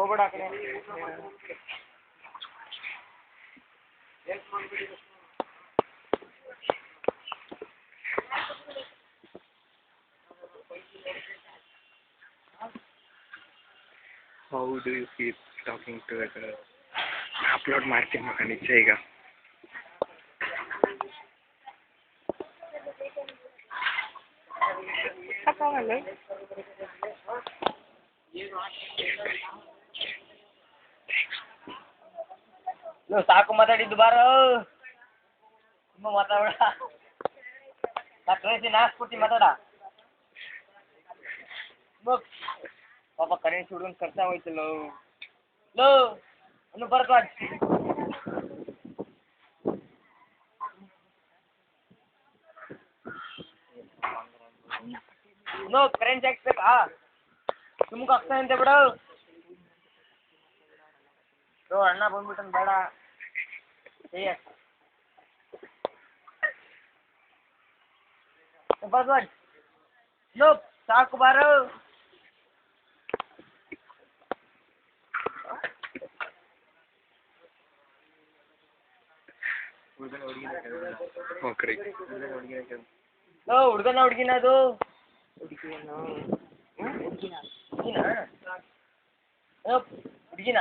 ಹೋಗ್ಬೇಡ ಆ ಕಡೆ. How do you keep talking together? Upload ಮಾಡ್ತೀನಿ ಮಗ ನಿಜ ಈಗ. ಸಾಕು ಮಾತಾಡಿದ್ದು ಬಾರೋ, ತುಂಬ ಮಾತಾಡ. ನಾ ಕಳಿಸಿ ನಾಸ್ಬಿಡ್ತೀನಿ ಮಾತಾಡ. ಪಾಪ ಕರೆನ್ಸಿ ಹುಡುಗನ್ ಖರ್ಚ ಹೋಯ್ತಲ್ಲ ಲೋ ಅನ್ನು ಭರದ್ವಾಜ್. No currency ಹಾಕ್ಸ್ಬೇಕಾ? ನಿಮ್ಗೆ ಹಾಕ್ತಾ ಅಂತ ಬಿಡು. ಲೋ ಅಣ್ಣ ಬಂದ್ಬಿಟ್ಟನ್ ಬೇಡ. ಭರದ್ವಾಜ್ ಲೋ ಸಾಕು ಬಾರೋ. ಹುಡುಗನ ಹುಡುಗಿನ ಅದು ಹುಡುಗಿನ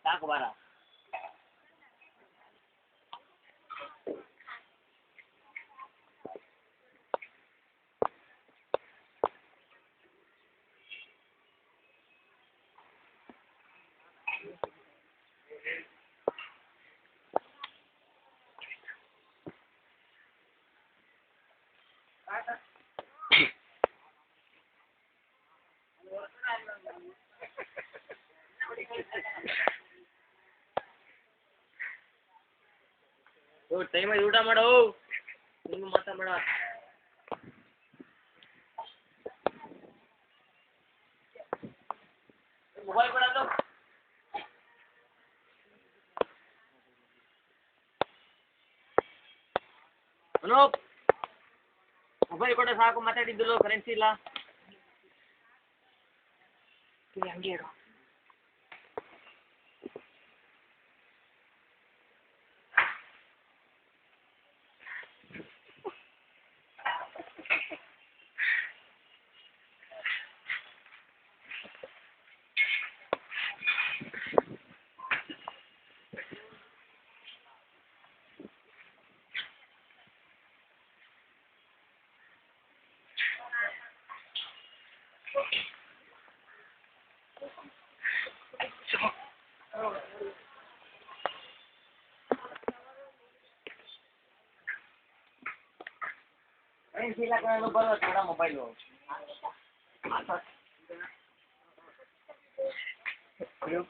ಸಾಕು ಬಾರ. ಟೈಮ್ ಆಯ್ತು, ಊಟ ಮಾಡು. ನೀವು ಮಾತಾಡ. ಮೊಬೈಲ್ ಕೊಡೋದು ಅನೂಪ್, ಮೊಬೈಲ್ ಕೊಡ ಸಾಕು. ಮಾತಾಡಿದ್ದು ಕರೆನ್ಸಿ ಇಲ್ಲ. ಹಂಗೆ ಇರು. ಕರೆನ್ಸಿ ಇಲ್ಲ ಕಣ, ಬರೋದು ಮೊಬೈಲು.